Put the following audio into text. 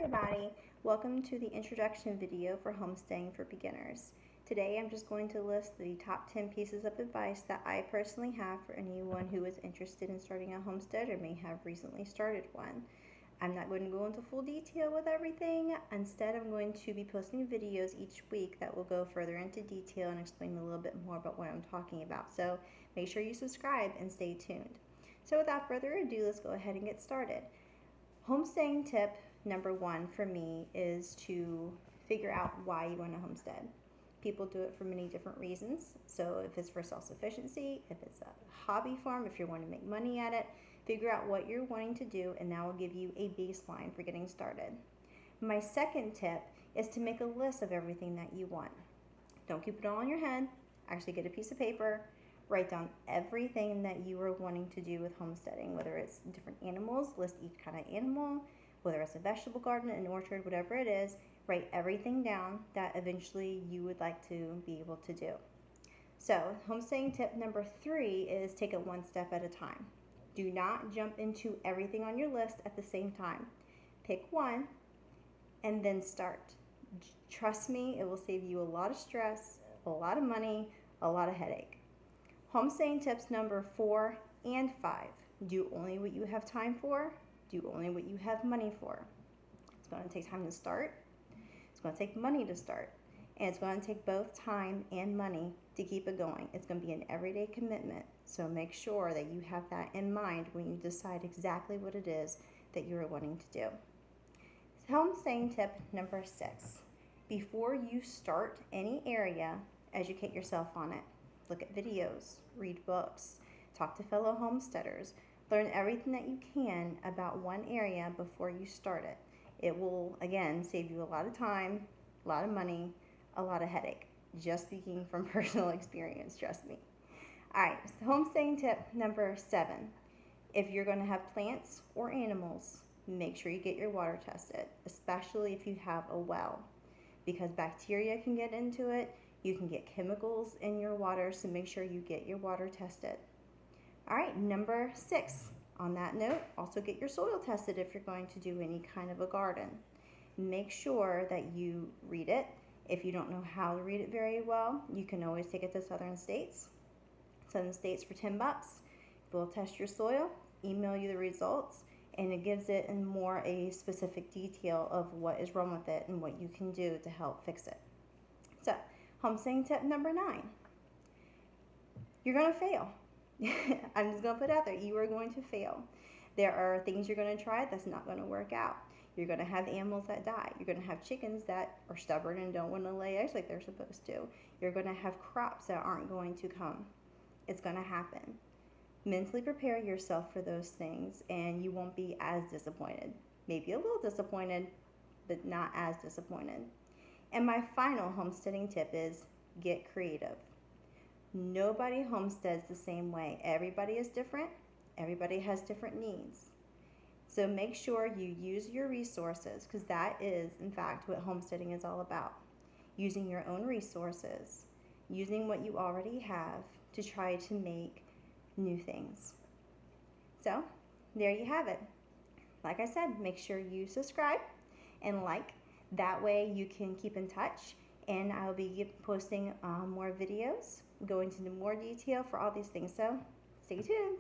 everybody, welcome to the introduction video for homesteading for beginners. Today I'm just going to list the top 10 pieces of advice that I personally have for anyone who is interested in starting a homestead or may have recently started one. I'm not going to go into full detail with everything. Instead, I'm going to be posting videos each week that will go further into detail and explain a little bit more about what I'm talking about. So make sure you subscribe and stay tuned. So without further ado, let's go ahead and get started. Homesteading tip number one for me is to figure out why you want to homestead. People do it for many different reasons. So if it's for self-sufficiency, if it's a hobby farm, if you want to make money at it, figure out what you're wanting to do, and that will give you a baseline for getting started. My second tip is to make a list of everything that you want. Don't keep it all in your head. Actually get a piece of paper, write down everything that you are wanting to do with homesteading, whether it's different animals, list each kind of animal, whether it's a vegetable garden, an orchard, whatever it is, write everything down that eventually you would like to be able to do. So homesteading tip number 3 is take it one step at a time. Do not jump into everything on your list at the same time. Pick one and then start. Trust me, it will save you a lot of stress, a lot of money, a lot of headache. Homesteading tips number 4 and 5. Do only what you have time for. Do only what you have money for. It's going to take time to start. It's going to take money to start. And it's going to take both time and money to keep it going. It's going to be an everyday commitment. So make sure that you have that in mind when you decide exactly what it is that you're wanting to do. Homesteading tip number 6. Before you start any area, educate yourself on it. Look at videos, read books, talk to fellow homesteaders. Learn everything that you can about one area before you start it. It will, again, save you a lot of time, a lot of money, a lot of headache. Just speaking from personal experience, trust me. All right, so homesteading tip number 7. If you're going to have plants or animals, make sure you get your water tested, especially if you have a well, because bacteria can get into it. You can get chemicals in your water, so make sure you get your water tested. All right, number 6. On that note, also get your soil tested if you're going to do any kind of a garden. Make sure that you read it. If you don't know how to read it very well, you can always take it to Southern States. Southern States for $10. We'll test your soil, email you the results, and it gives it in more a specific detail of what is wrong with it and what you can do to help fix it. So, homesteading tip number 9. You're going to fail. I'm just going to put it out there. You are going to fail. There are things you're going to try that's not going to work out. You're going to have animals that die. You're going to have chickens that are stubborn and don't want to lay eggs like they're supposed to. You're going to have crops that aren't going to come. It's going to happen. Mentally prepare yourself for those things and you won't be as disappointed. Maybe a little disappointed, but not as disappointed. And my final homesteading tip is get creative. Nobody homesteads the same way. Everybody is different. Everybody has different needs. So make sure you use your resources, because that is, in fact, what homesteading is all about. Using your own resources, using what you already have to try to make new things. So there you have it. Like I said, make sure you subscribe and like. That way you can keep in touch, and I'll be posting more videos, going into more detail for all these things. So stay tuned.